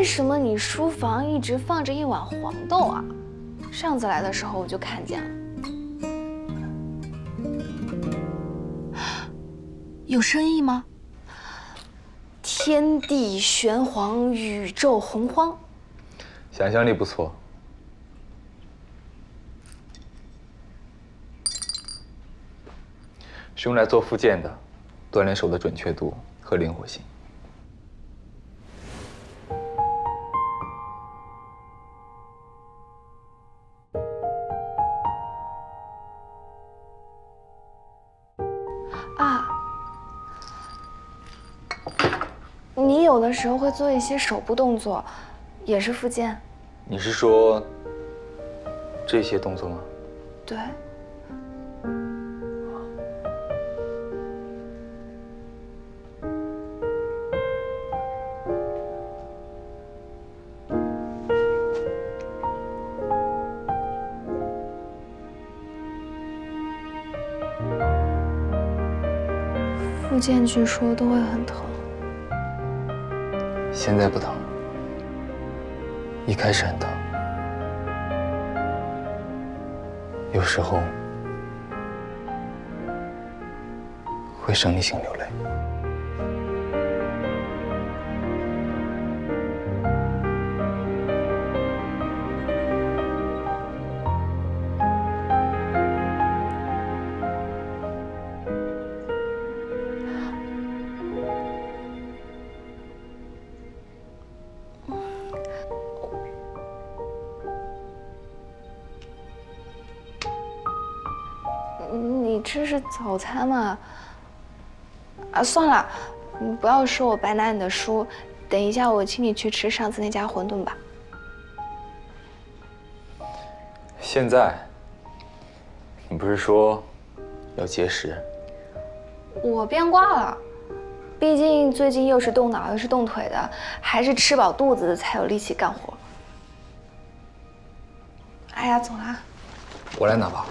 为什么你书房一直放着一碗黄豆啊？上次来的时候我就看见了。有深意吗？天地玄黄，宇宙洪荒。想象力不错。是用来做复健的，锻炼手的准确度和灵活性。啊，你有的时候会做一些手部动作，也是复健。你是说这些动作吗？对。复健据说都会很疼。现在不疼，一开始很疼，有时候会生理性流泪。你这是早餐吗？啊，算了，你不要说我白拿你的书，等一下我请你去吃上次那家馄饨吧。现在，你不是说要节食？我变卦了，毕竟最近又是动脑又是动腿的，还是吃饱肚子才有力气干活。哎呀，走啦。我来拿吧。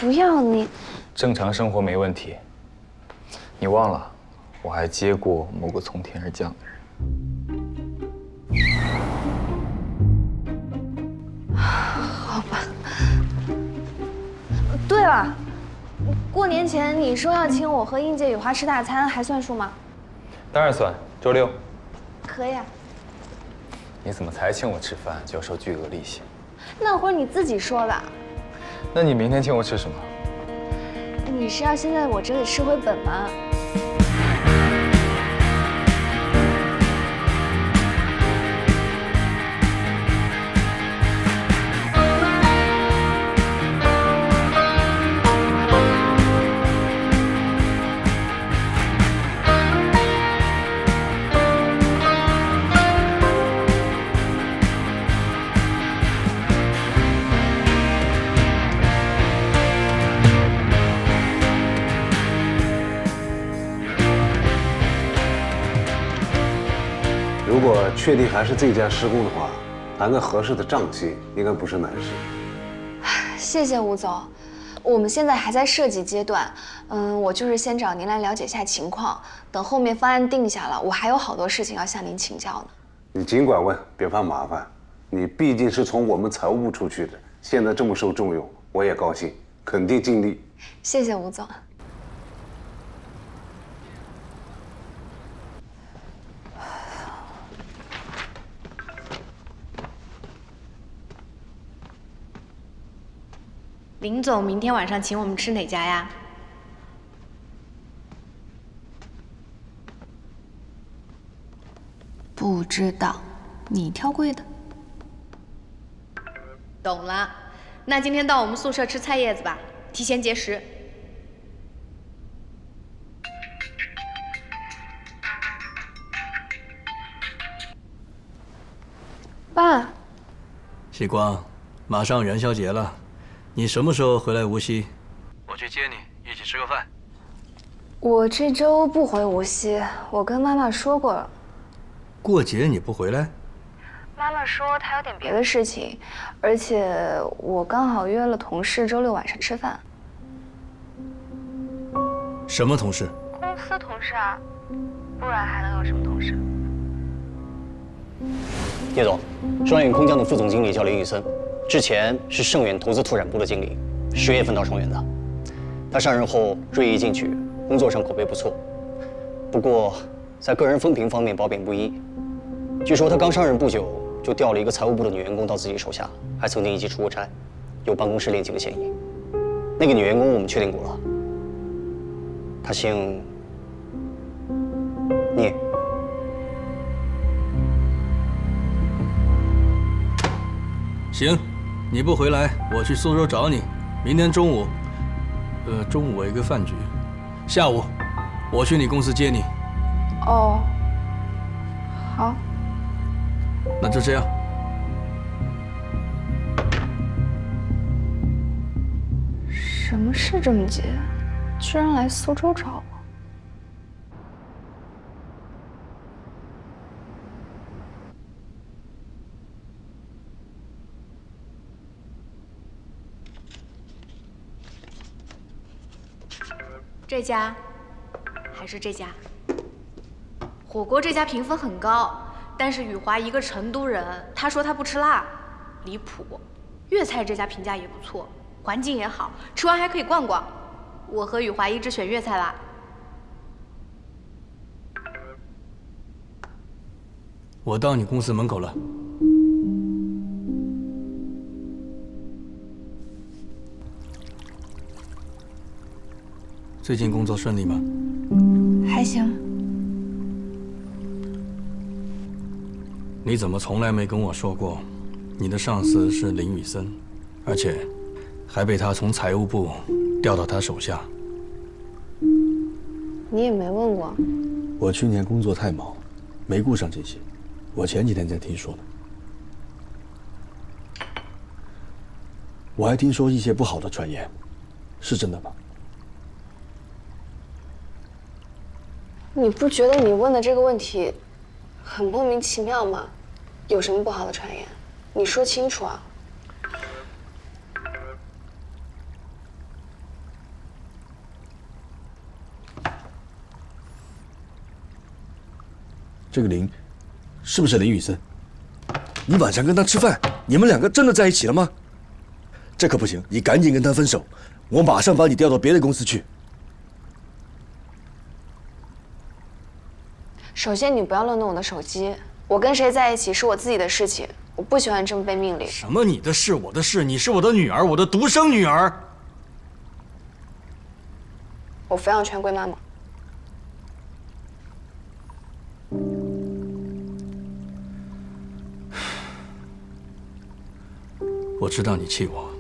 不要你。正常生活没问题。你忘了，我还接过某个从天而降的人。好吧。对了，过年前你说要请我和应届雨花吃大餐，还算数吗？当然算，周6。可以啊。你怎么才请我吃饭就要收巨额利息？那会儿你自己说的。那你明天请我吃什么？你是要先在我这里吃回本吗？如果确定还是这家施工的话，谈个合适的账期应该不是难事。谢谢吴总，我们现在还在设计阶段，我就是先找您来了解一下情况，等后面方案定下了，我还有好多事情要向您请教呢。你尽管问，别怕麻烦。你毕竟是从我们财务部出去的，现在这么受重用，我也高兴，肯定尽力。谢谢吴总。林总明天晚上请我们吃哪家呀？不知道，你挑贵的。懂了，那今天到我们宿舍吃菜叶子吧，提前节食。爸，喜光，马上元宵节了，你什么时候回来无锡？我去接你，一起吃个饭。我这周不回无锡，我跟妈妈说过了。过节你不回来？妈妈说她有点别的事情，而且我刚好约了同事周6晚上吃饭。什么同事？公司同事啊，不然还能有什么同事？叶总，双远空降的副总经理叫林宇森，之前是盛远投资拓展部的经理，10月份到双远的。他上任后锐意进取，工作上口碑不错，不过在个人风评方面褒贬不一。据说他刚上任不久就调了一个财务部的女员工到自己手下，还曾经一起出过差，有办公室恋情的嫌疑。那个女员工我们确定过了，她姓聂。行，你不回来，我去苏州找你。明天中午，中午我有个饭局，下午我去你公司接你。哦，好。那就这样。什么事这么急？居然来苏州找我？这家还是这家？火锅这家评分很高，但是雨华一个成都人，他说他不吃辣，离谱。粤菜这家评价也不错，环境也好，吃完还可以逛逛。我和雨华一致选粤菜啦。我到你公司门口了。最近工作顺利吗？还行。你怎么从来没跟我说过，你的上司是林宇森，而且还被他从财务部调到他手下？你也没问过。我去年工作太忙，没顾上这些。我前几天才听说的。我还听说一些不好的传言，是真的吗？你不觉得你问的这个问题很莫名其妙吗？有什么不好的传言？你说清楚啊！这个林，是不是林宇森？你晚上跟他吃饭，你们两个真的在一起了吗？这可不行，你赶紧跟他分手，我马上把你调到别的公司去。首先，你不要乱动我的手机。我跟谁在一起是我自己的事情，我不喜欢这么被命令。什么你的事我的事？你是我的女儿，我的独生女儿。我抚养权归妈妈。我知道你气我，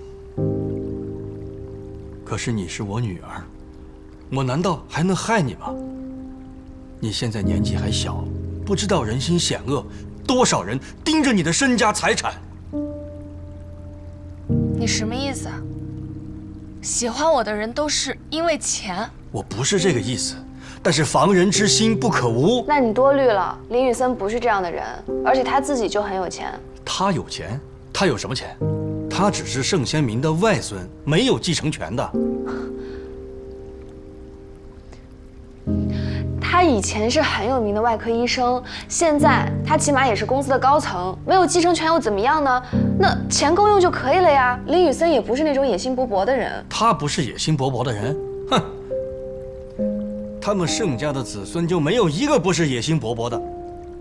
可是你是我女儿，我难道还能害你吗？你现在年纪还小，不知道人心险恶，多少人盯着你的身家财产。你什么意思啊？喜欢我的人都是因为钱？我不是这个意思，但是防人之心不可无。那你多虑了，林宇森不是这样的人，而且他自己就很有钱。他有钱？他有什么钱？他只是盛先民的外孙，没有继承权的。他以前是很有名的外科医生，现在他起码也是公司的高层，没有继承权又怎么样呢？那钱够用就可以了呀。林宇森也不是那种野心勃勃的人。他不是野心勃勃的人，哼！他们盛家的子孙就没有一个不是野心勃勃的，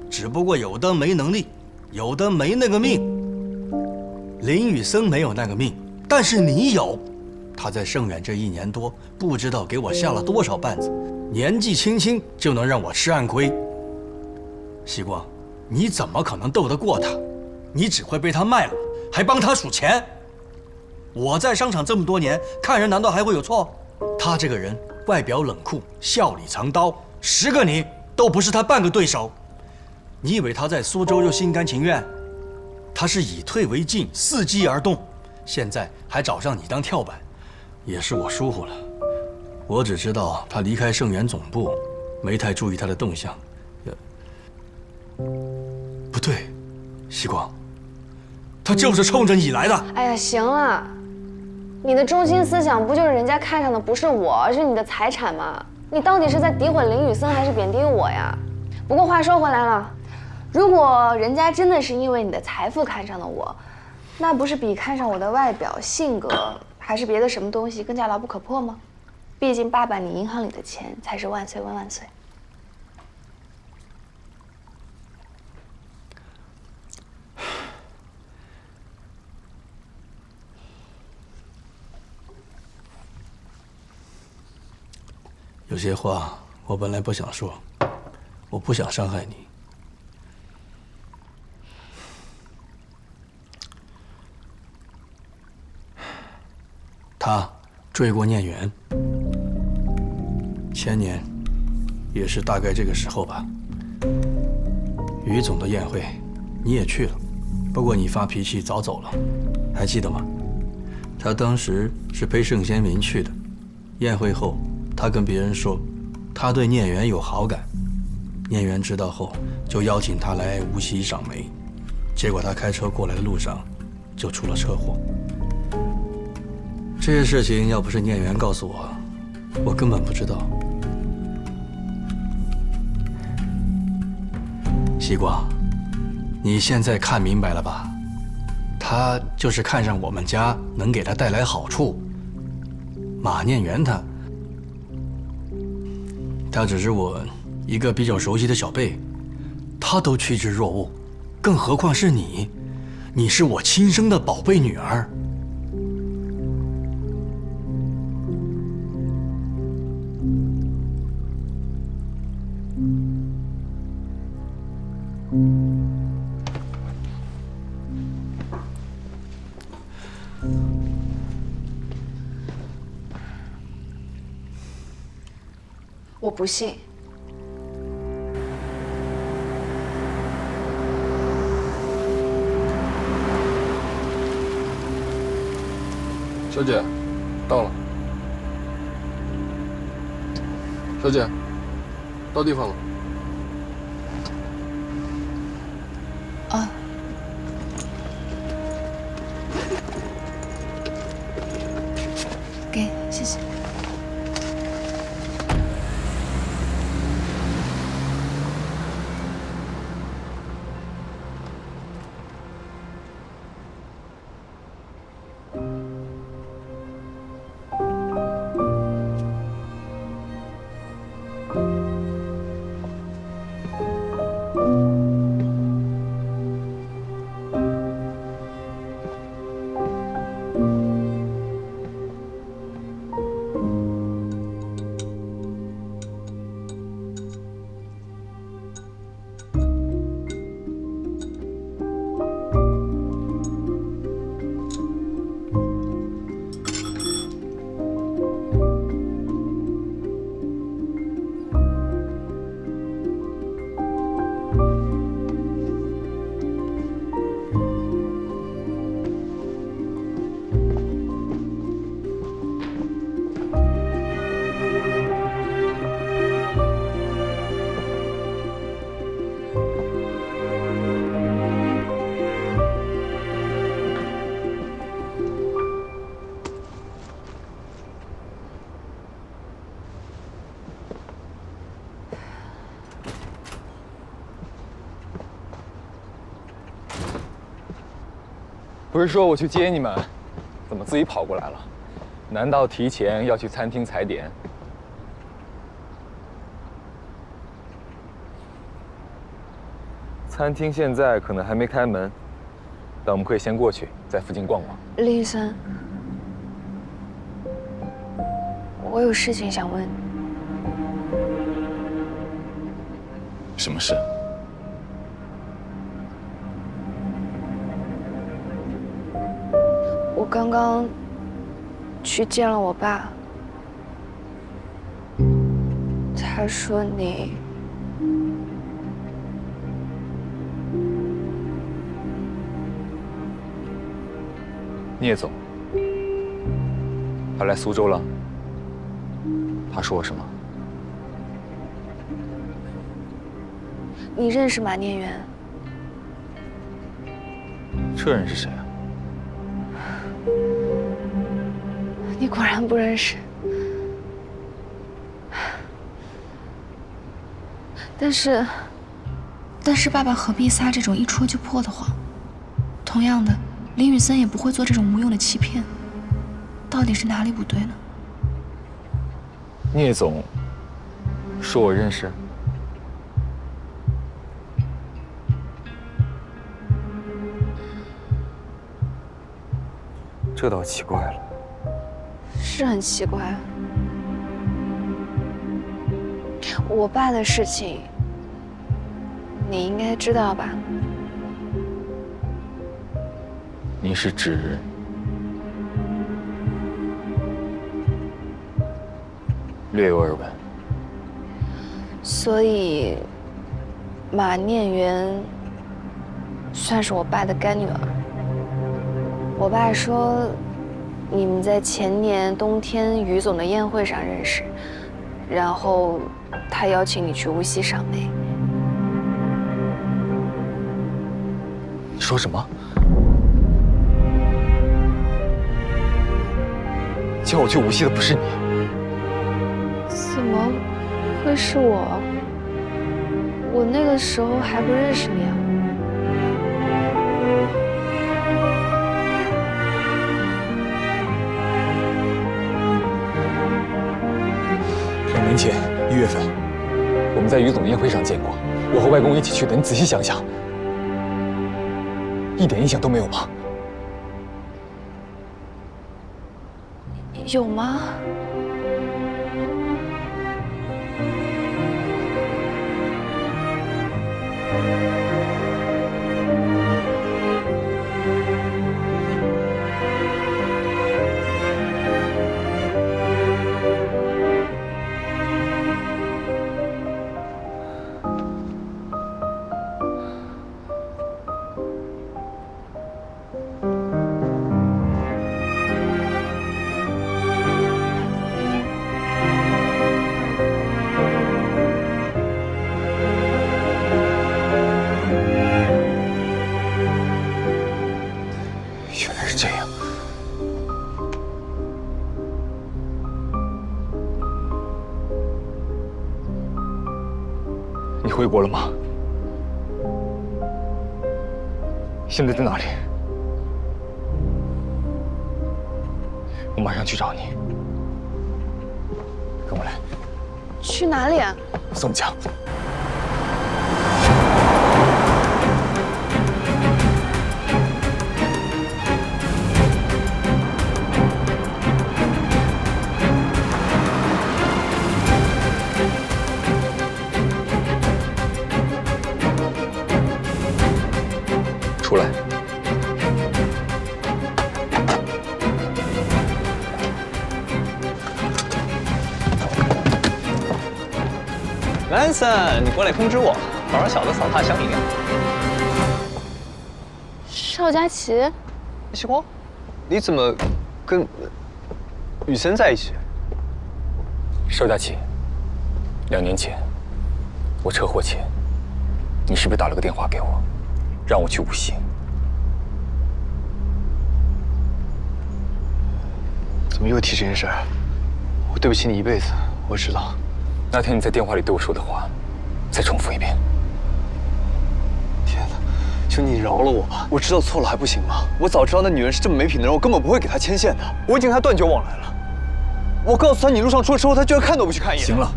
只不过有的没能力，有的没那个命。林宇森没有那个命，但是你有。他在盛远这1年多，不知道给我下了多少绊子。年纪轻轻就能让我吃暗亏，希光，你怎么可能斗得过他？你只会被他卖了，还帮他数钱。我在商场这么多年，看人难道还会有错？他这个人外表冷酷，笑里藏刀，10个你都不是他半个对手。你以为他在苏州就心甘情愿？他是以退为进，伺机而动，现在还找上你当跳板，也是我疏忽了。我只知道他离开盛源总部，没太注意他的动向。不对，希光，他就是冲着你来的。哎呀，行了，你的中心思想不就是人家看上的不是我，而是你的财产吗？你到底是在诋毁林宇森，还是贬低我呀？不过话说回来了，如果人家真的是因为你的财富看上了我，那不是比看上我的外表、性格还是别的什么东西更加牢不可破吗？毕竟爸爸，你银行里的钱才是万岁万万岁。有些话我本来不想说，我不想伤害你。他追过念媛，前年也是大概这个时候吧。于总的宴会你也去了，不过你发脾气早走了，还记得吗？他当时是陪盛先民去的，宴会后他跟别人说他对念媛有好感，念媛知道后就邀请他来无锡赏梅，结果他开车过来的路上就出了车祸。这些事情要不是念媛告诉我，我根本不知道。西瓜，你现在看明白了吧？他就是看上我们家能给他带来好处。马念媛他只是我一个比较熟悉的小辈，他都趋之若鹜，更何况是你？你是我亲生的宝贝女儿。我不信。小姐，到了。小姐，到地方了。啊。给，谢谢。不是说我去接你们，怎么自己跑过来了？难道提前要去餐厅踩点？餐厅现在可能还没开门，但我们可以先过去，在附近逛逛。林雨森，我有事情想问你。什么事？我刚刚去见了我爸，他说你聂总，他来苏州了。他说什么？你认识马念媛？这人是谁啊？你果然不认识。但是，但是爸爸何必撒这种一戳就破的谎？同样的，林宇森也不会做这种无用的欺骗。到底是哪里不对呢？聂总说我认识，这倒奇怪了。是很奇怪啊。我爸的事情，你应该知道吧？你是指略有耳闻？所以，马念媛算是我爸的干女儿。我爸说，你们在前年冬天于总的宴会上认识，然后他邀请你去无锡赏梅。你说什么？叫我去无锡的不是你？怎么会是我？我那个时候还不认识你啊。2年前1月份，我们在于总宴会上见过，我和外公一起去的。你仔细想想，一点印象都没有吗？有吗？原来是这样。你回国了吗？现在在哪里？我马上去找你。跟我来。去哪里啊？宋江。出来。兰森，你过来通知我，早上小子扫踏响铃。邵佳琪，西光，你怎么跟雨森在一起？邵佳琪，2年前我车祸前，你是不是打了个电话给我，让我去无锡？怎么又提这件事儿？我对不起你一辈子，我知道。那天你在电话里对我说的话，再重复一遍。天哪，求你饶了我吧！我知道错了还不行吗？我早知道那女人是这么没品的人，我根本不会给她牵线的。我已经跟她断绝往来了。我告诉她你路上出了车祸，她居然看都不去看一眼。行了，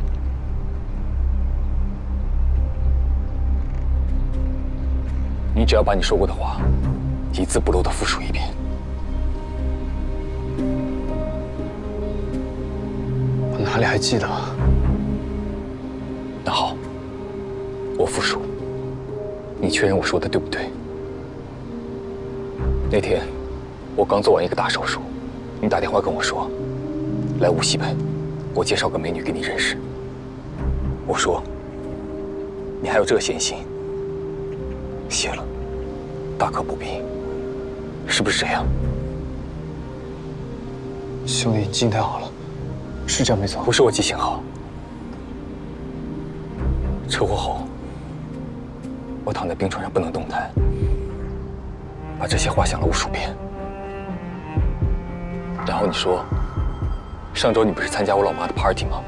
你只要把你说过的话一字不漏地复述一遍。我哪里还记得？那好，我复述，你确认我说的对不对？那天我刚做完一个大手术，你打电话跟我说，来无锡呗，我介绍个美女给你认识。我说，你还有这闲心？谢了，大可不必，是不是这样？兄弟，你记性太好了，是这样没错。不是我记性好。车祸后，我躺在病床上不能动弹，把这些话想了无数遍。然后你说，上周你不是参加我老妈的 party 吗？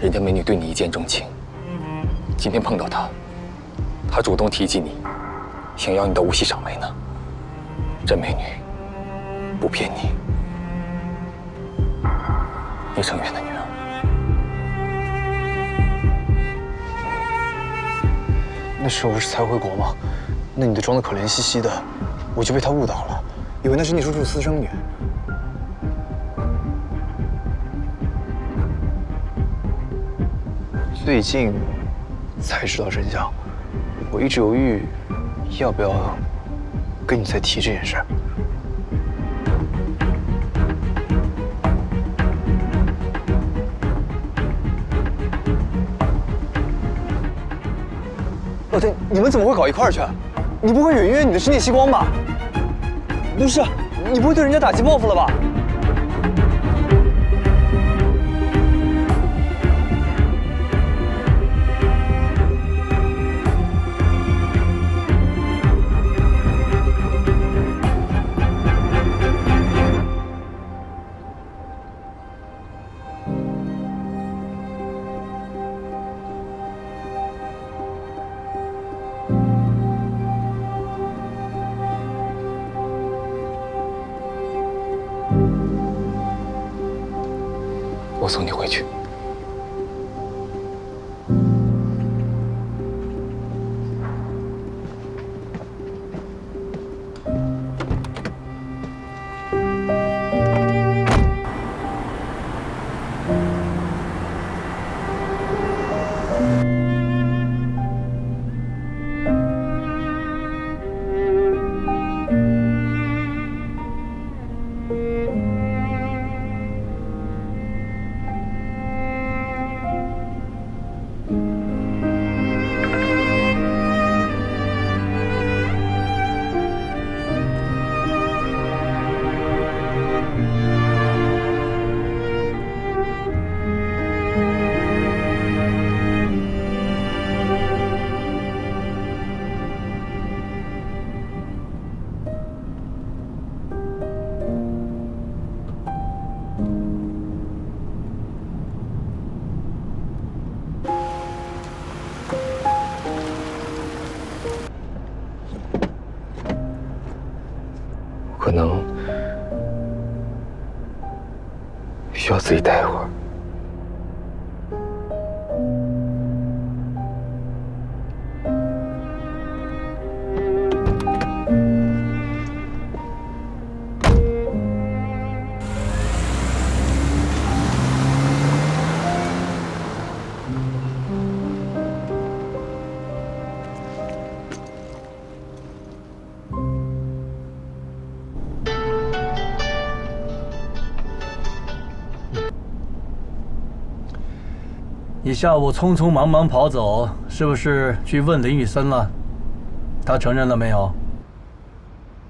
人家美女对你一见钟情，今天碰到她，他主动提及你，想要你到无锡赏梅呢。甄美女，不骗你，你程远的女儿。那时候不是才回国吗？那女的装得可怜兮兮的，我就被她误导了，以为那是聂叔叔私生女。最近才知道真相，我一直犹豫要不要跟你再提这件事。老天，你们怎么会搞一块儿去？你不会远约你的是聂曦光吧？不是，你不会对人家打击报复了吧？我送你回去。可能需要自己待一会儿。你下午匆匆忙忙跑走，是不是去问林宇森了？他承认了没有？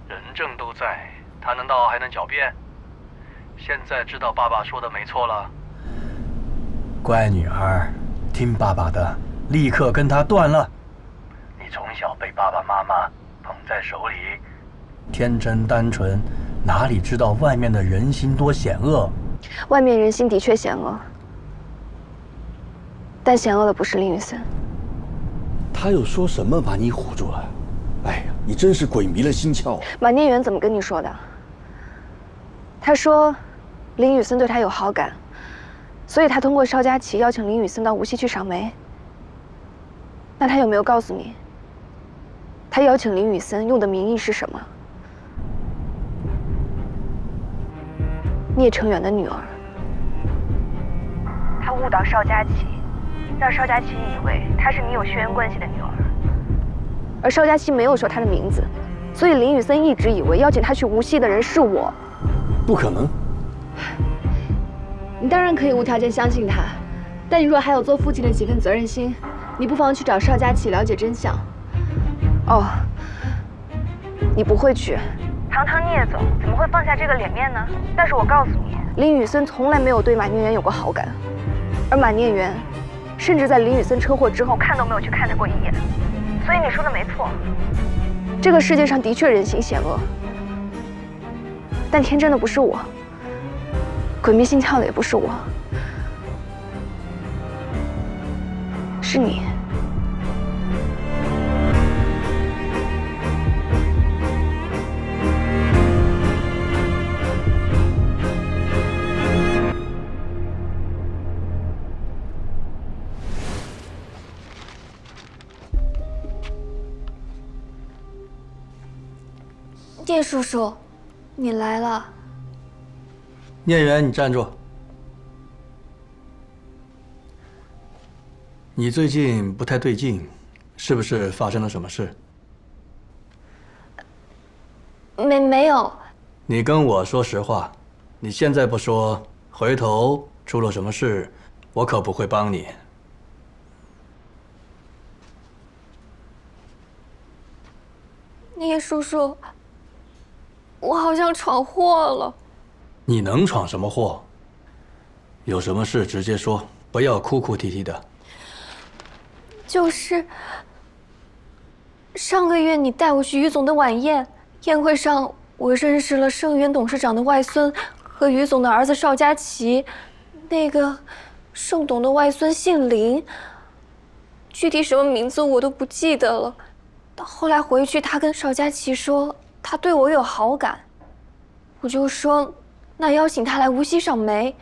人证都在，他难道还能狡辩？现在知道爸爸说的没错了。乖女儿，听爸爸的，立刻跟他断了。你从小被爸爸妈妈捧在手里，天真单纯，哪里知道外面的人心多险恶？外面人心的确险恶。但险恶的不是林宇森。他又说什么把你唬住了？哎呀，你真是鬼迷了心窍啊！马念远怎么跟你说的？他说，林宇森对他有好感，所以他通过邵佳琪邀请林宇森到无锡去赏梅。那他有没有告诉你，他邀请林宇森用的名义是什么？聂成远的女儿。他误导邵佳琪。让邵佳琪以为她是你有血缘关系的女儿，而邵佳琪没有说她的名字，所以林宇森一直以为邀请她去无锡的人是我。不可能！你当然可以无条件相信他，但你若还有做父亲的几分责任心，你不妨去找邵佳琪了解真相。哦，你不会去？堂堂聂总怎么会放下这个脸面呢？但是我告诉你，林宇森从来没有对马念远有过好感，而马念远。甚至在林宇森车祸之后，看都没有去看他过一眼。所以你说的没错，这个世界上的确人心险恶，但天真的不是我，鬼迷心窍的也不是我，是你。叶叔叔，你来了。聂远，你站住！你最近不太对劲，是不是发生了什么事？没有。你跟我说实话，你现在不说，回头出了什么事，我可不会帮你。聂叔叔，我好像闯祸了。你能闯什么祸？有什么事直接说，不要哭哭啼啼的。就是上个月你带我去于总的晚宴，宴会上我认识了盛源董事长的外孙和于总的儿子邵佳琪。那个盛董的外孙姓林，具体什么名字我都不记得了。到后来回去，他跟邵佳琪说他对我有好感，我就说那邀请他来无锡赏梅。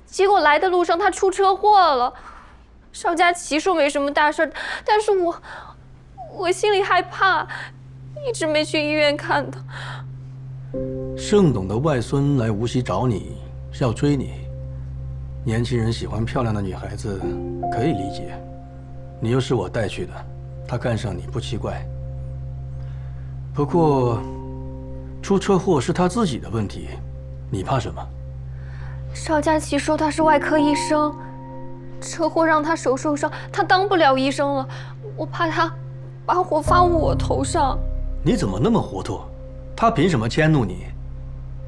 结果来的路上他出车祸了。邵佳琪说没什么大事，但是我心里害怕，一直没去医院看他。盛董的外孙来无锡找你，是要追你。年轻人喜欢漂亮的女孩子，可以理解。你又是我带去的，他看上你不奇怪。不过，出车祸是他自己的问题，你怕什么？邵佳琪说他是外科医生，车祸让他手受伤，他当不了医生了。我怕他把火发我头上。你怎么那么糊涂？他凭什么迁怒你？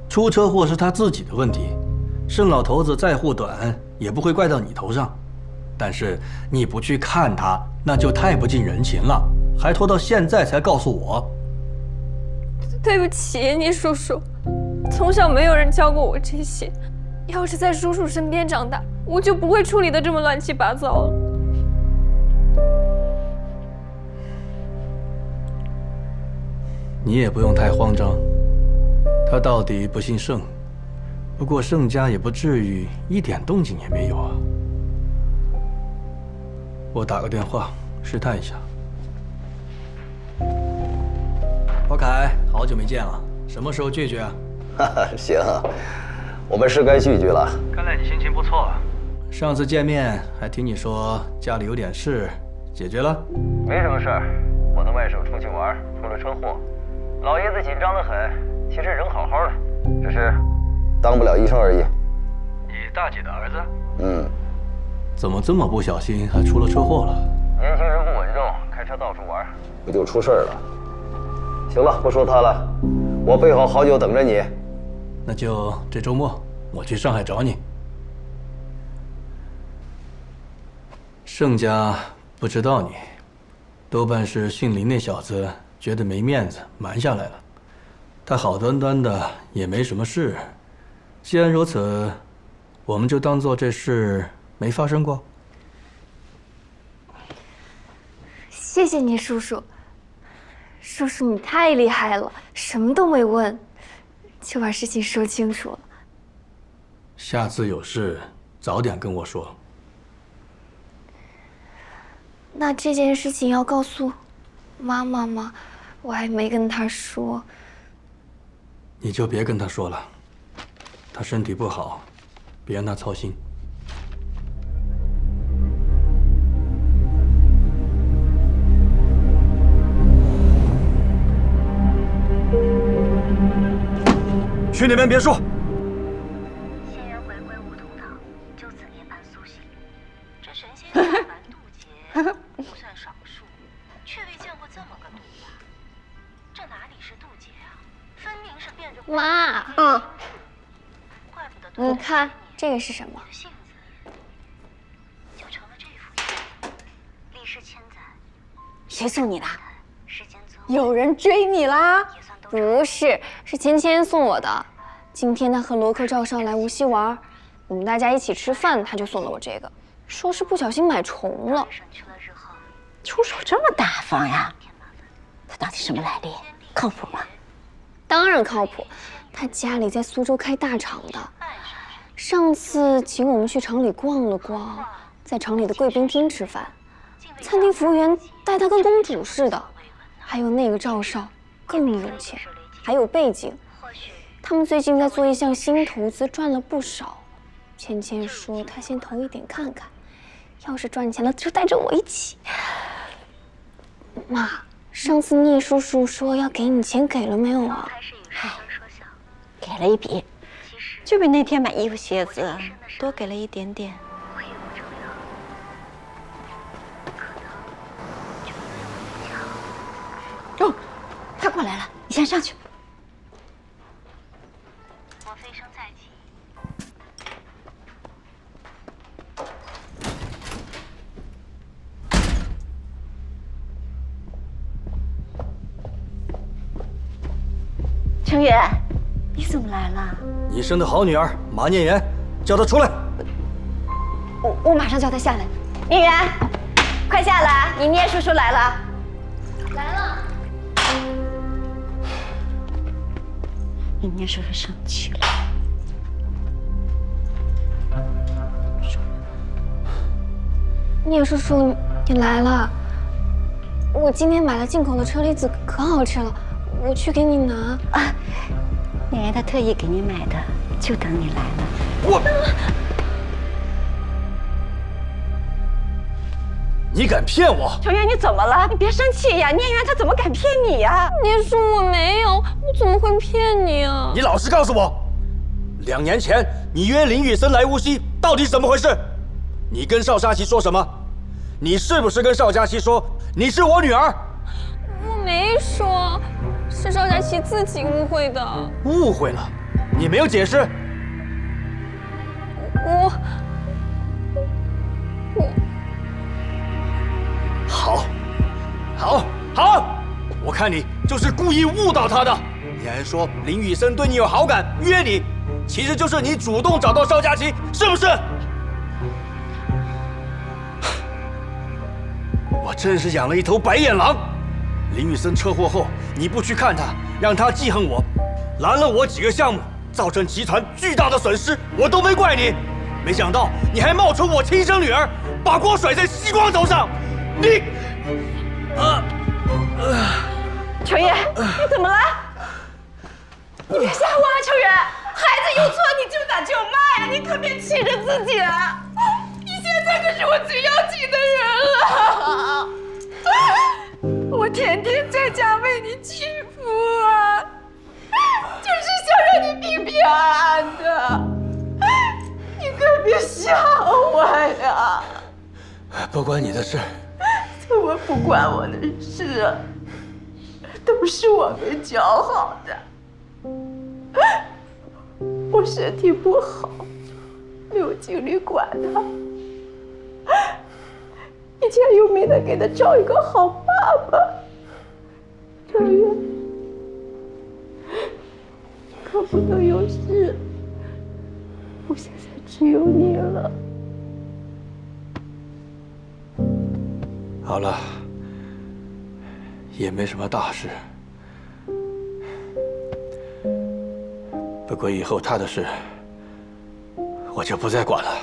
出车祸是他自己的问题，盛老头子再护短也不会怪到你头上。但是你不去看他，那就太不近人情了，还拖到现在才告诉我。对不起，聂叔叔，从小没有人教过我这些。要是在叔叔身边长大，我就不会处理的这么乱七八糟了。你也不用太慌张，他到底不姓盛，不过盛家也不至于一点动静也没有啊。我打个电话试探一下。包凯，好久没见了，什么时候聚聚啊？行，我们是该聚聚了。看来你心情不错。上次见面还听你说家里有点事，解决了？没什么事儿，我的外甥出去玩，出了车祸，老爷子紧张得很。其实人好好的，只是当不了医生而已。你大姐的儿子？嗯。怎么这么不小心，还出了车祸了？年轻人不稳重，开车到处玩，不就出事儿了？行了，不说他了，我备好好酒等着你。那就这周末我去上海找你。盛家不知道你，多半是姓林那小子觉得没面子瞒下来了。他好端端的也没什么事，既然如此，我们就当做这事没发生过。谢谢你，叔叔。叔叔，你太厉害了，什么都没问，就把事情说清楚了。下次有事早点跟我说。那这件事情要告诉妈妈吗？我还没跟她说。你就别跟她说了，她身体不好，别让她操心。去那边别墅。仙人回归梧桐堂，就此涅槃苏醒。这神仙下凡渡劫不算少数，却未见过这么个渡法。这哪里是渡劫啊？分明是变着妈，怪不得你看这个是什么？性子就成了这副样，历世千载。谁送你的？世间宗有人追你啦？不是，是芊芊送我的。今天他和罗克、赵少来无锡玩，我们大家一起吃饭，他就送了我这个，说是不小心买重了。出手这么大方呀？他到底什么来历？靠谱吗？当然靠谱，他家里在苏州开大厂的。上次请我们去厂里逛了逛，在厂里的贵宾厅吃饭，餐厅服务员待他跟公主似的。还有那个赵少更有钱，还有背景。他们最近在做一项新投资，赚了不少。芊芊说她先投一点看看，要是赚钱了就带着我一起。妈，上次聂叔叔说要给你钱，给了没有啊？给了一笔，就比那天买衣服鞋子多给了一点点。哦，他过来了，你先上去。我飞升在即。程远，你怎么来了？你生的好女儿马念媛，叫她出来。我马上叫她下来。念媛，快下来，你聂叔叔来了。来了。你聂叔叔生气了。聂叔叔，你来了。我今天买了进口的车厘子，可好吃了，我去给你拿。啊，念媛她特意给你买的，就等你来了。你敢骗我？程媛，你怎么了？你别生气呀！念媛她怎么敢骗你呀？聂叔，我没有，我怎么会骗你啊？你老实告诉我，2年前你约林雨森来无锡，到底怎么回事？你跟邵佳琪说什么？你是不是跟邵佳琪说你是我女儿？我没说，是邵佳琪自己误会的。误会了？你没有解释？我好，我看你就是故意误导她的。你还说林雨森对你有好感，约你，其实就是你主动找到邵佳琪，是不是？我真是养了一头白眼狼。林雨森车祸后，你不去看他，让他记恨我，拦了我几个项目，造成集团巨大的损失，我都没怪你。没想到你还冒充我亲生女儿，把锅甩在西光头上。你，程媛，你怎么了？你别吓我啊，程媛！孩子有错你就打就骂呀，你可别气着自己啊！你现在可是我最要紧的人了，我天天在家为你祈福啊，就是想让你平平安安的。你可别吓我呀！不关你的事。怎么不关我的事啊？都是我们教好的。我身体不好，没有精力管他，以前又没能给他找一个好爸爸。程媛，可不能有事。我现在只有你了。好了，也没什么大事。不过以后他的事，我就不再管了。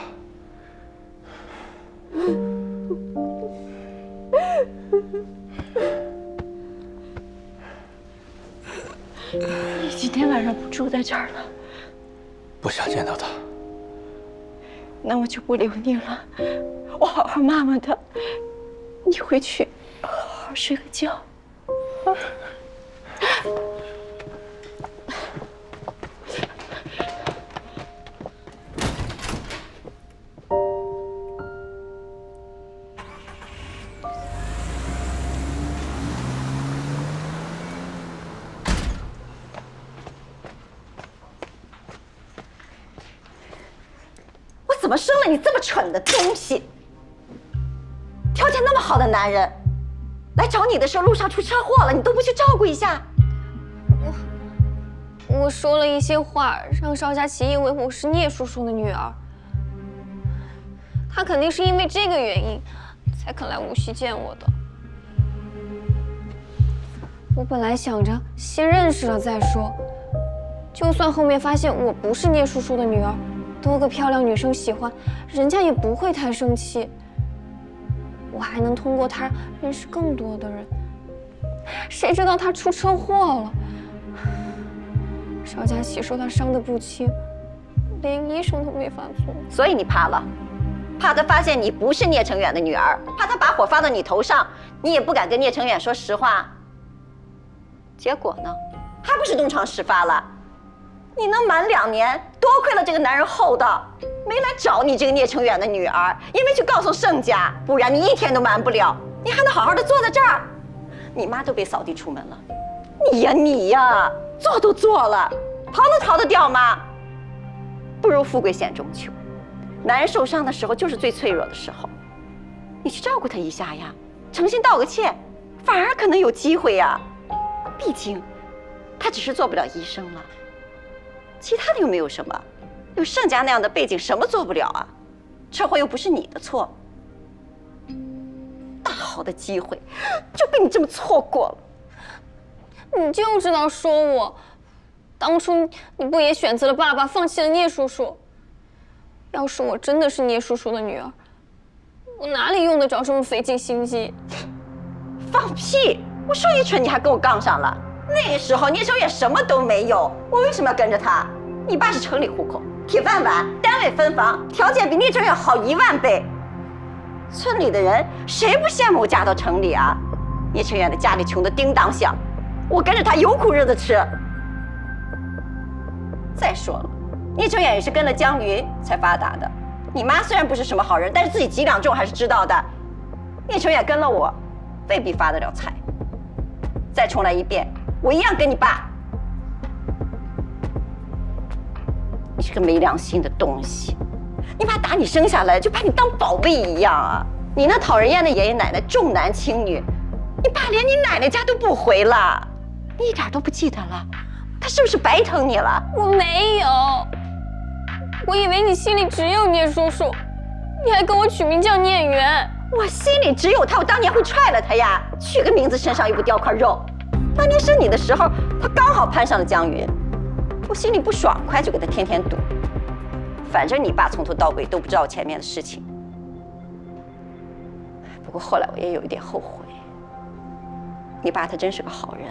你今天晚上不住在这儿了？不想见到他。那我就不留你了，我好好骂骂他。你回去好好睡个觉。我怎么生了你这么蠢的东西？条件那么好的男人，来找你的时候路上出车祸了，你都不去照顾一下。我说了一些话，让邵佳琪以为我是聂叔叔的女儿。他肯定是因为这个原因，才肯来无锡见我的。我本来想着先认识了再说，就算后面发现我不是聂叔叔的女儿，多个漂亮女生喜欢，人家也不会太生气。我还能通过他认识更多的人。谁知道他出车祸了，邵佳琪说他伤得不轻，连医生都没法做。所以你怕了，怕他发现你不是聂成远的女儿，怕他把火发到你头上，你也不敢跟聂成远说实话。结果呢，还不是东窗事发了？你能瞒2年，多亏了这个男人厚道，没来找你这个聂成远的女儿，也没去告诉盛家，不然你1天都瞒不了，你还能好好的坐在这儿。你妈都被扫地出门了，你呀，做都做了，逃能逃得掉吗？不如富贵险中求，男人受伤的时候就是最脆弱的时候，你去照顾他一下呀，诚心道个歉，反而可能有机会呀。毕竟，他只是做不了医生了，其他的又没有什么，有盛家那样的背景，什么做不了啊？车祸又不是你的错，大好的机会就被你这么错过了。你就知道说我，当初你不也选择了爸爸，放弃了聂叔叔？要是我真的是聂叔叔的女儿，我哪里用得着这么费尽心机？放屁！我说一蠢，你还跟我杠上了。那个时候聂成远什么都没有，我为什么要跟着他？你爸是城里户口，铁饭碗，单位分房，条件比聂成远好1万倍。村里的人谁不羡慕我嫁到城里啊？聂成远的家里穷得叮当响，我跟着他有苦日子吃。再说了，聂成远也是跟了江云才发达的。你妈虽然不是什么好人，但是自己几两重还是知道的。聂成远跟了我，未必发得了财。再重来一遍，我一样跟你爸。你是个没良心的东西！你爸打你生下来就把你当宝贝一样啊！你那讨人厌的爷爷奶奶重男轻女，你爸连你奶奶家都不回了，你一点都不记得了？他是不是白疼你了？我没有，我以为你心里只有聂叔叔，你还给我取名叫聂远。我心里只有他，我当年会踹了他呀！取个名字身上又不掉块肉。当年生你的时候，他刚好攀上了江云，我心里不爽快，就给他天天堵。反正你爸从头到尾都不知道前面的事情。不过后来我也有一点后悔，你爸他真是个好人，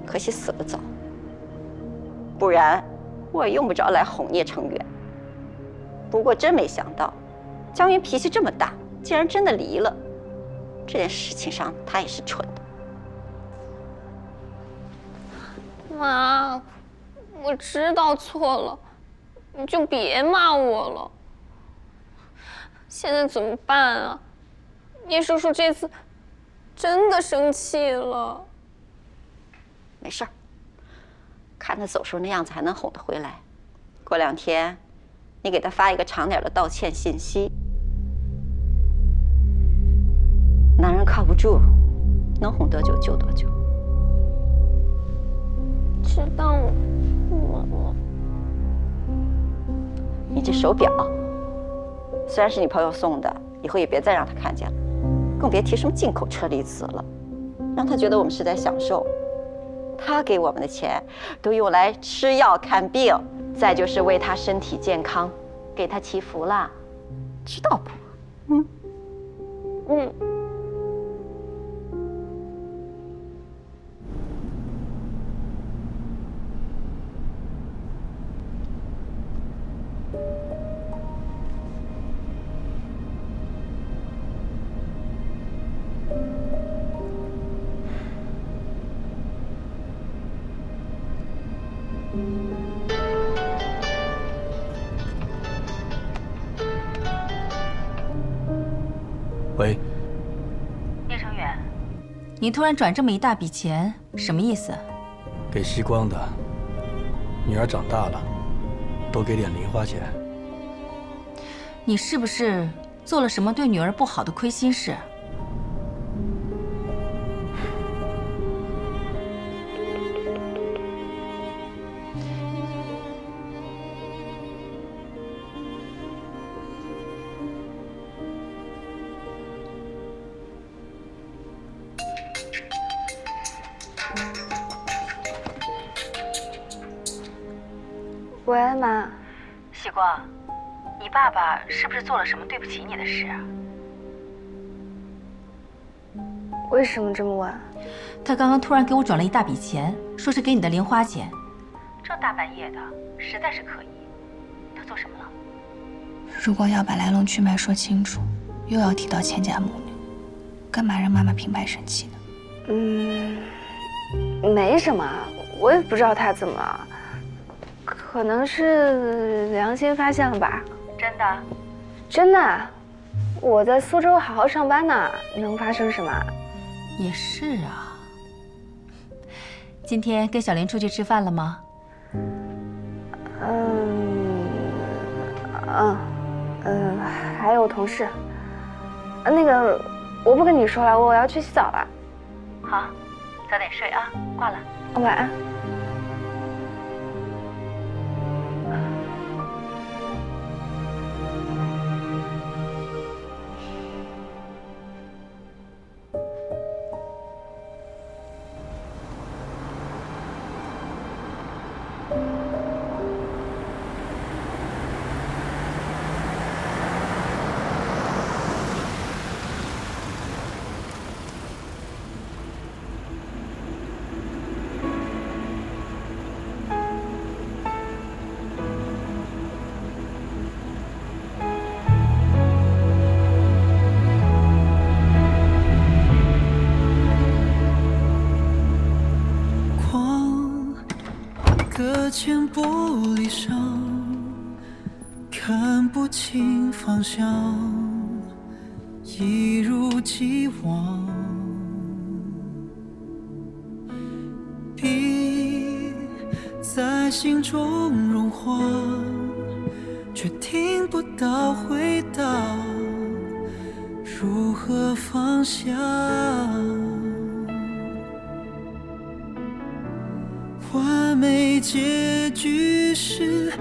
可惜死得早。不然我也用不着来哄聂成远。不过真没想到，江云脾气这么大，竟然真的离了。这件事情上，他也是蠢的。妈，我知道错了，你就别骂我了。现在怎么办啊？聂叔叔这次真的生气了。没事儿，看他走时候那样子还能哄得回来。过2天，你给他发一个长点的道歉信息。男人靠不住，能哄多久就多久。知道了，妈妈。你这手表，虽然是你朋友送的，以后也别再让他看见了，更别提什么进口车厘子了，让他觉得我们是在享受。他给我们的钱都用来吃药看病，再就是为他身体健康给他祈福啦，知道不？嗯。喂，聂成远，你突然转这么一大笔钱，什么意思？给西光的。女儿长大了，多给点零花钱。你是不是做了什么对女儿不好的亏心事？喂，妈。西光，你爸爸是不是做了什么对不起你的事啊？为什么这么晚？他刚刚突然给我转了一大笔钱，说是给你的零花钱，这大半夜的，实在是可疑。他做什么了？如果要把来龙去脉说清楚，又要提到千家母女，干嘛让妈妈平白生气呢？没什么，我也不知道他怎么了，可能是良心发现了吧。真的？真的，我在苏州好好上班呢，能发生什么？也是啊。今天跟小林出去吃饭了吗？还有同事。那个，我不跟你说了，我要去洗澡了。好，早点睡啊，挂了。晚安。隔间玻璃上，看不清方向，一如既往。笔在心中融化，却听不到回答，如何放下？完美结局是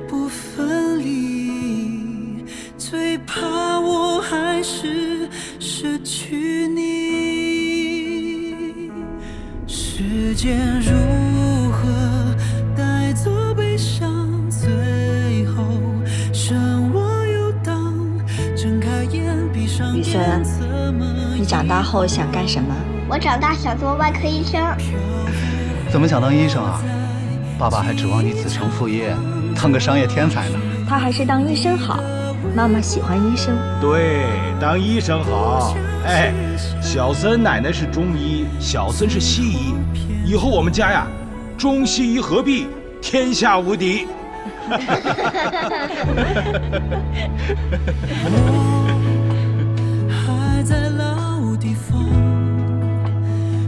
不分离，最怕我还是失去你。时间如何带走悲伤，最后剩我游荡，睁开眼闭上雨眼，森，你长大后想干什么？我长大想做外科医生。怎么想当医生啊？爸爸还指望你子承父业，当个商业天才呢。他还是当医生好，妈妈喜欢医生。对，当医生好。哎，小森奶奶是中医，小森是西医，以后我们家呀，中西医合璧，天下无敌。还在老地方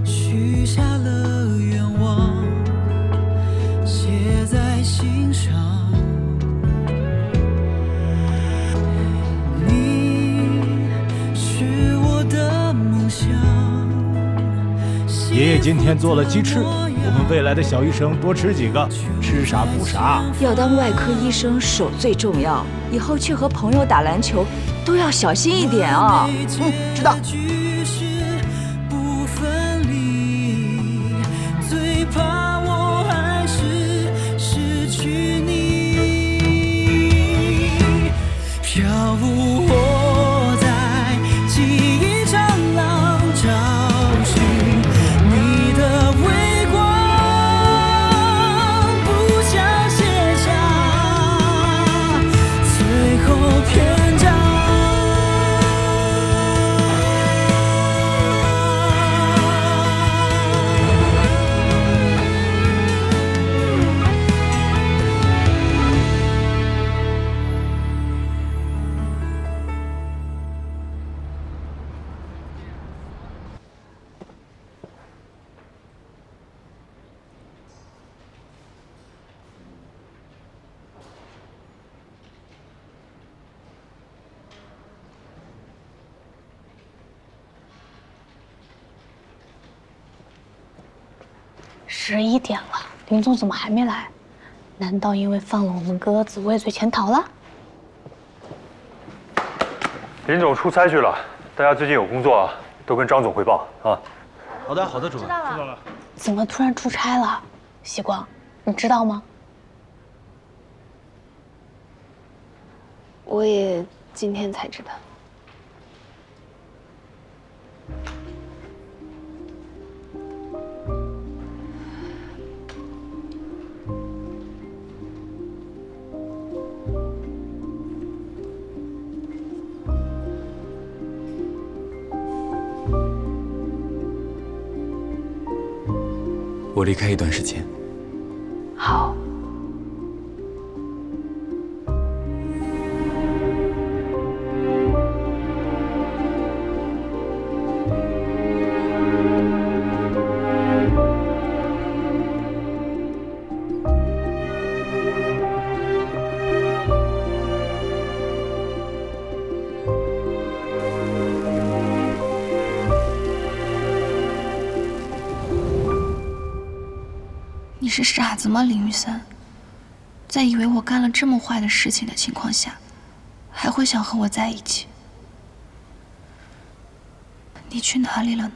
许下了愿望，写在心上。你是我的梦想。爷爷今天做了鸡翅，我们未来的小医生多吃几个，吃啥补啥。要当外科医生手最重要，以后去和朋友打篮球都要小心一点啊。知道。最怕我还是失去你，飘舞我在记忆长廊，找寻你的微光，不想写下最后篇章。11点了，林总怎么还没来？难道因为放了我们鸽子，畏罪潜逃了？林总出差去了，大家最近有工作啊，都跟张总汇报啊。好的，好的，主任。知道了。怎么突然出差了？希光，你知道吗？我也今天才知道。我离开一段时间。好。你是傻子吗，林雨森？在以为我干了这么坏的事情的情况下，还会想和我在一起？你去哪里了呢？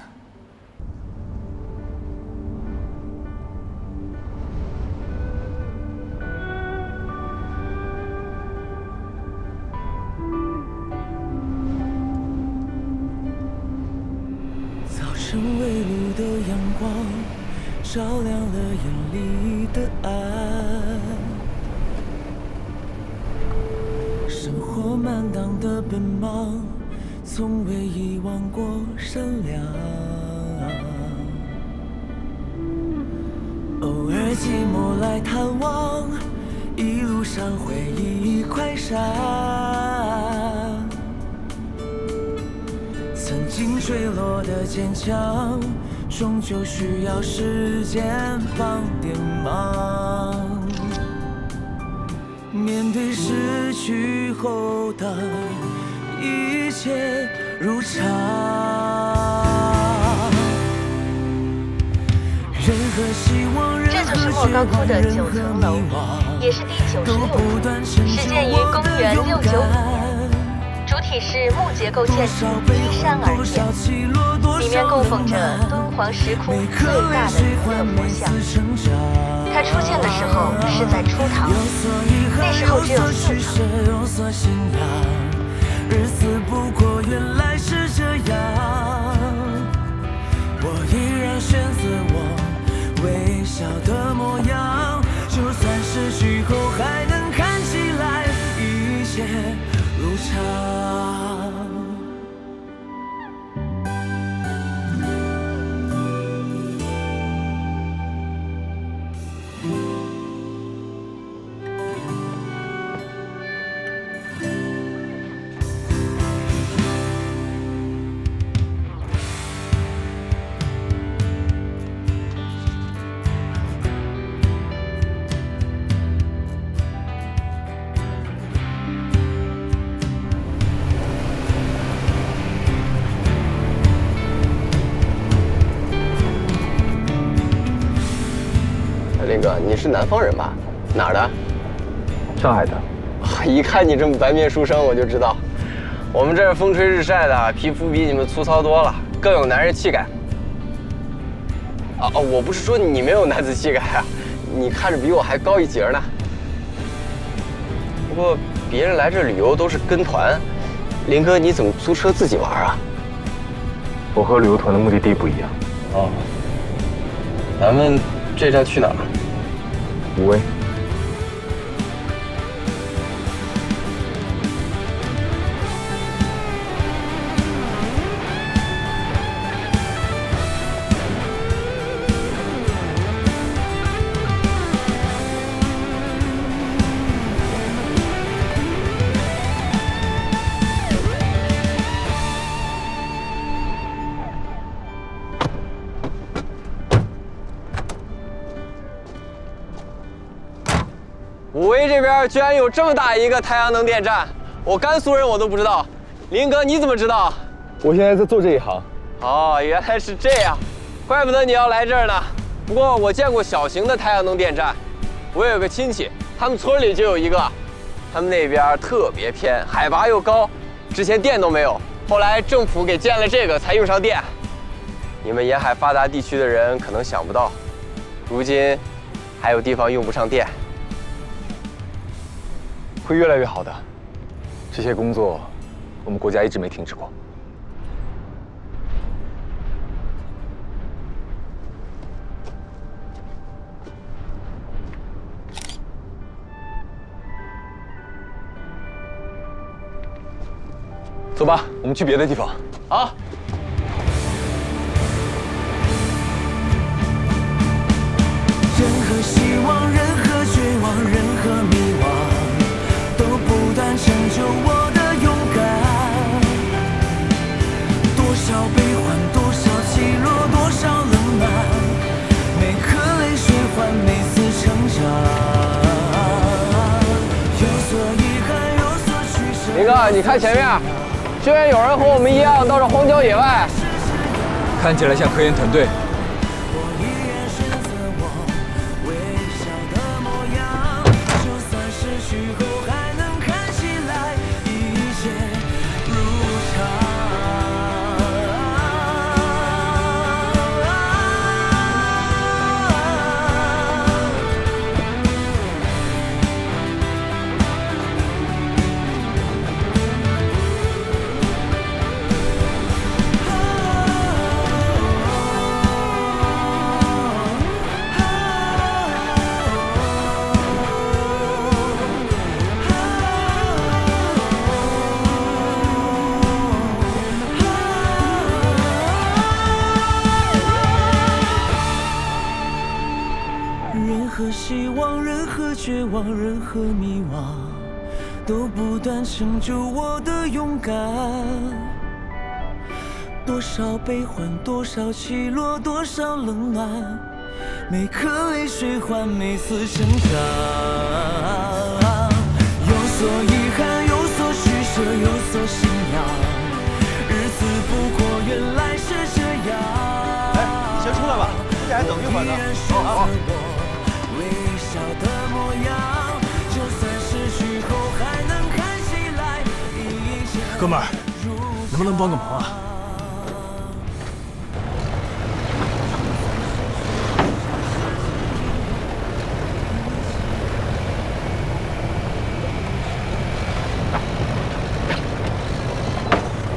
早晨微露的阳光照亮了眼里的暗，生活满当的奔忙，从未遗忘过善良。偶尔寂寞来探望，一路上回忆快闪。曾经坠落的坚强，终究需要时间帮点忙。面对失去后的一切如常，任何希望，任何绝望，任何迷惘，也是第96处，始建于公元695年，主体是木结构建筑，依山而建，里面供奉着敦煌石窟最大的弥勒佛像。它出现的时候是在初唐，那时候只有4层。日子不过原来是这样，我依然选择我微笑的模样，就算失去后还能看起来一切如常。林哥，你是南方人吧？哪儿的？上海的。一看你这么白面书生，我就知道，我们这儿风吹日晒的，皮肤比你们粗糙多了，更有男人气概。我不是说你没有男子气概啊，你看着比我还高一截呢。不过别人来这旅游都是跟团，林哥你怎么租车自己玩啊？我和旅游团的目的地不一样。哦，咱们这站去哪儿？无为。武威这边居然有这么大一个太阳能电站，我甘肃人我都不知道。林哥你怎么知道？我现在在做这一行。哦，原来是这样，怪不得你要来这儿呢。不过我见过小型的太阳能电站，我有个亲戚，他们村里就有一个，他们那边特别偏，海拔又高，之前电都没有，后来政府给建了这个才用上电。你们沿海发达地区的人可能想不到，如今还有地方用不上电。会越来越好的，这些工作我们国家一直没停止过。走吧，我们去别的地方。好。哥，你看前面，居然有人和我们一样到这荒郊野外，看起来像科研团队。任何希望，任何绝望，任何迷惘，都不断成就我的勇敢。多少悲欢，多少起落，多少冷暖，每颗泪水换每次成长。有所遗憾，有所取舍，有所信仰，日子不过原来是这样。哎，你先出来吧，估计还等一会儿呢。好。微笑的模样，就算失去后还能看起来一切。哥们儿，能不能帮个忙啊？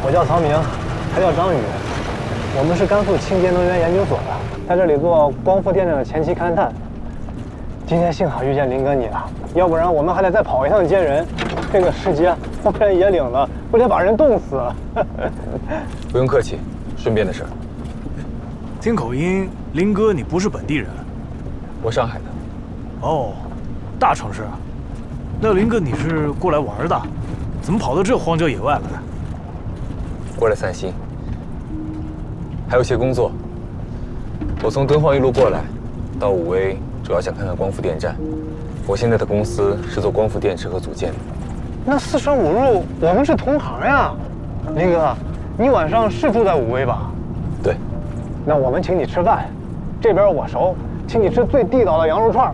我叫曹明，他叫张宇，我们是甘肃清洁能源研究所的，在这里做光伏电站的前期勘探。今天幸好遇见林哥你了，要不然我们还得再跑一趟接人。这个时间荒山野岭的，不得把人冻死了。不用客气，顺便的事儿。听口音，林哥你不是本地人？我上海的。哦，大城市啊。那林哥你是过来玩的，怎么跑到这荒郊野外来？过来散心，还有些工作。我从敦煌一路过来，到武威。主要想看看光伏电站。我现在的公司是做光伏电池和组件的。那四舍五入，我们是同行呀。林哥，你晚上是住在武威吧？对。那我们请你吃饭，这边我熟，请你吃最地道的羊肉串。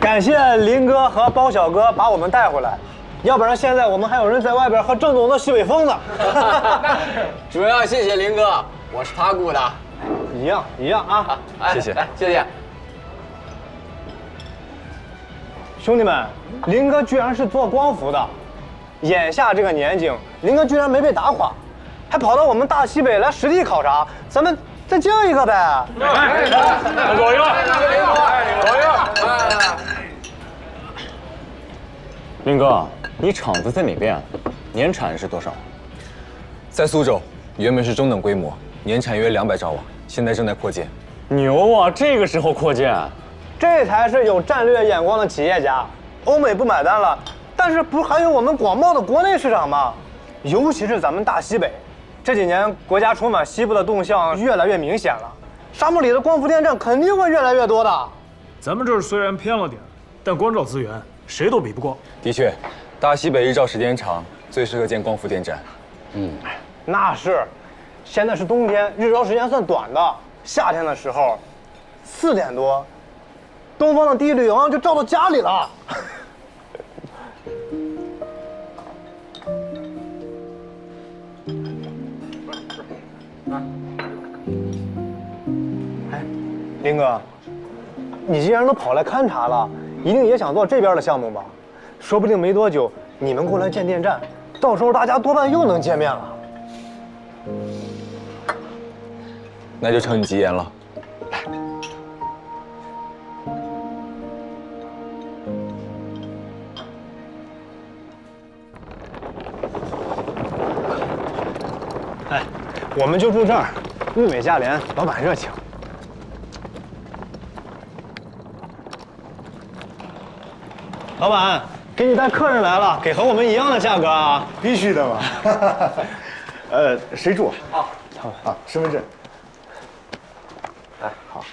感谢林哥和包小哥把我们带回来，要不然现在我们还有人在外边喝郑总的西北风呢。主要谢谢林哥，我是他雇的。一样啊！谢谢，谢谢。兄弟们，林哥居然是做光伏的，眼下这个年景，林哥居然没被打垮，还跑到我们大西北来实地考察，咱们再叫一个呗！左右，左右。林哥，你厂子在哪边？年产是多少？在苏州，原本是中等规模，年产约200兆瓦，现在正在扩建。牛啊！这个时候扩建，这才是有战略眼光的企业家。欧美不买单了，但是不还有我们广袤的国内市场吗？尤其是咱们大西北，这几年国家重返西部的动向越来越明显了，沙漠里的光伏电站肯定会越来越多的。咱们这儿虽然偏了点，但光照资源谁都比不过。的确，大西北日照时间长，最适合建光伏电站。那是，现在是冬天，日照时间算短的。夏天的时候，4点多，东方的第一缕阳光就照到家里了。哎，林哥，你既然都跑来勘察了，一定也想做这边的项目吧？说不定没多久你们过来建电站，到时候大家多半又能见面了。那就承你吉言了。哎，我们就住这儿，物美价廉，老板热情。老板，给你带客人来了，给和我们一样的价格啊！必须的嘛。谁住？身份证。哎，好，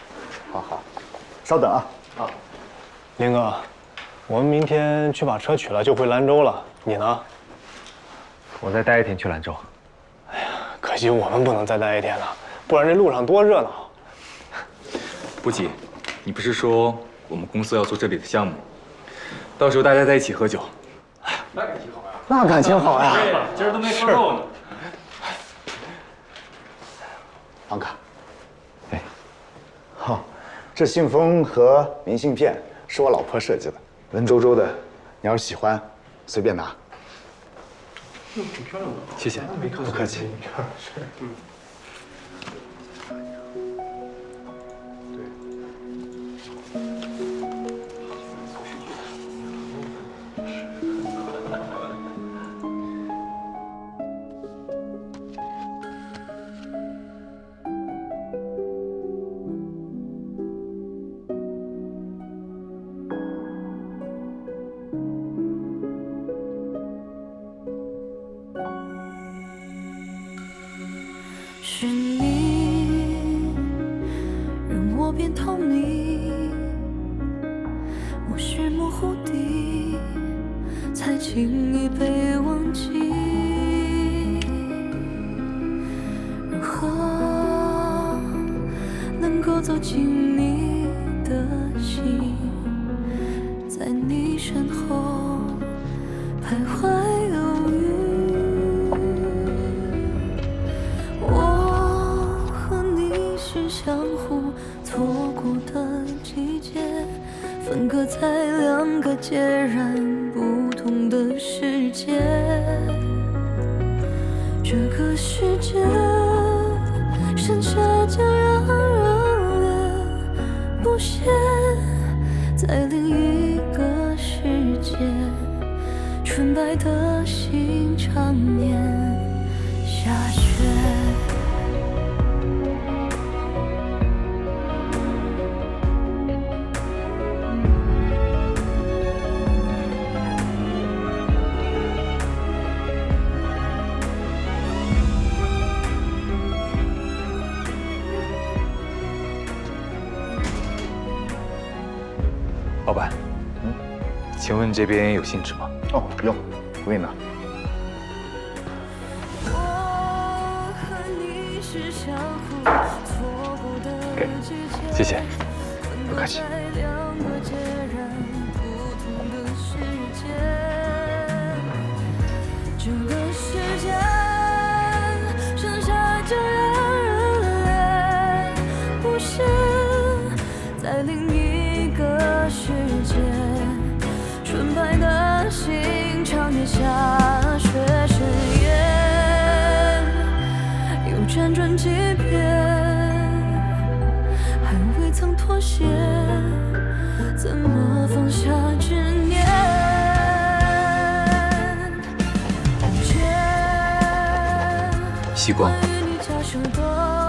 稍等啊。林哥，我们明天去把车取了，就回兰州了。你呢？我再待一天去兰州。可惜我们不能再待一天了，不然这路上多热闹。不急，你不是说我们公司要做这里的项目，到时候大家在一起喝酒。那感情好呀！那感情好呀！今儿都没喝够呢。房卡。哎，好，这信封和明信片是我老婆设计的，文绉绉的，你要是喜欢，随便拿。挺漂亮的，谢谢，不客气。是你让我变透明，我是模糊地，才轻易被忘记。如何能够走进你的心，在你身后徘徊犹豫？相互错过的季节，分隔在两个截然不同的世界。这个世界剩下将让人恋不歇，在另一个世界，纯白的心常年下雪。老板，请问这边有信纸吗？哦，有，我给你拿。给，谢谢，不客气。这个世界剩下这让人恋不舍，在另一个世界，纯白的心常年下雪深夜，又辗转几遍，还未曾妥协，怎么放下执念？习光，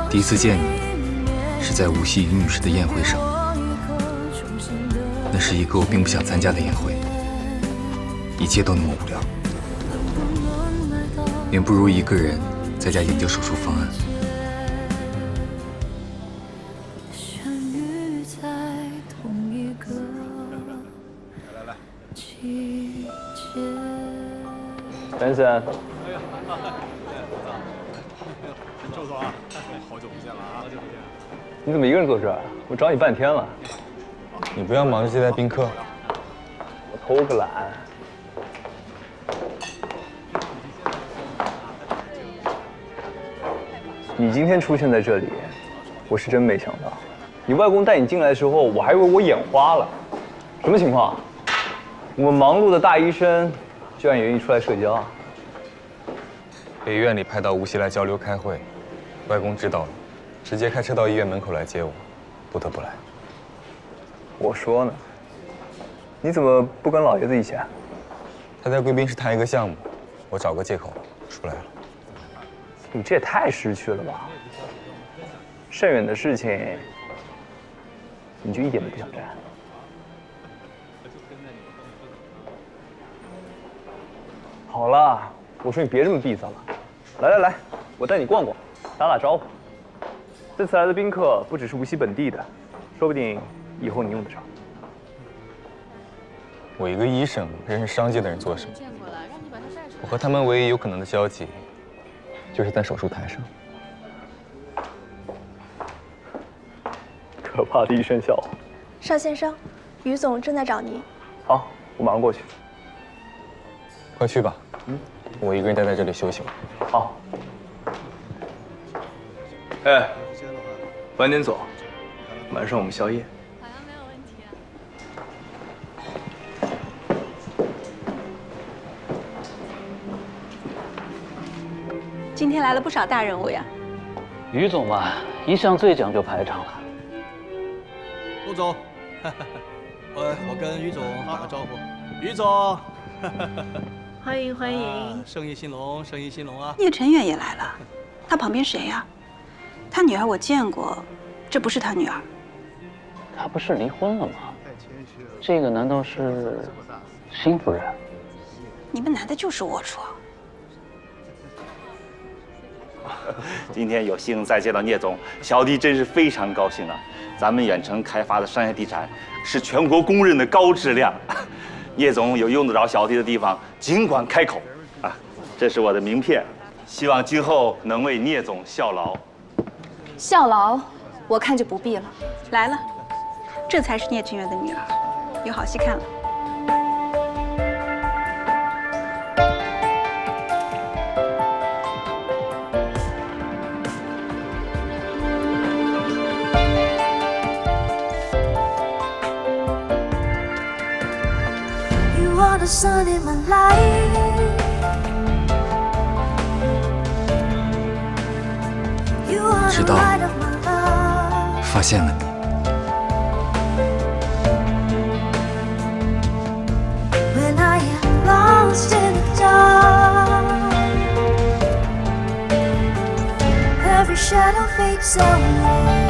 第一次见你是在无锡于女士的宴会上，那是一个我并不想参加的宴会，一切都那么无聊，远不如一个人在家研究手术方案。先生，周总啊，好久不见了啊！好久不见。你怎么一个人坐这儿？我找你半天了。你不要忙着接待宾客。我偷个懒。你今天出现在这里，我是真没想到。你外公带你进来的时候，我还以为我眼花了。什么情况？我们忙碌的大医生，居然也愿意出来社交啊？被院里派到无锡来交流开会，外公知道了，直接开车到医院门口来接我，不得不来。我说呢，你怎么不跟老爷子一起啊？他在贵宾室谈一个项目，我找个借口出来了。你这也太识趣了吧！甚远的事情，你就一点都不想沾？好了，我说你别这么闭塞了。来，我带你逛逛，打招呼。这次来的宾客不只是无锡本地的，说不定以后你用得上。我一个医生，认识商界的人做什么？我和他们唯一有可能的交集，就是在手术台上。可怕的一声笑话。邵先生，于总正在找您。好，我马上过去。快去吧，我一个人待在这里休息吧。好。哎，晚点走，晚上我们宵夜。今天来了不少大人物呀。于总嘛，一向最讲究排场了。陆总，我跟于总打个招呼。于总，欢迎欢迎，生意兴隆，生意兴隆啊！聂晨远也来了，他旁边谁呀？他女儿我见过，这不是他女儿。他不是离婚了吗？这个难道是新夫人？你们男的就是龌龊。今天有幸再见到聂总，小弟真是非常高兴啊！咱们远程开发的商业地产是全国公认的高质量，聂总有用得着小弟的地方，尽管开口啊！这是我的名片，希望今后能为聂总效劳。效劳，我看就不必了。来了，这才是聂清源的女儿，有好戏看了。The sun in my life. You are the light of my love. 发现了你。When I am lost in the dark, every shadow fades away.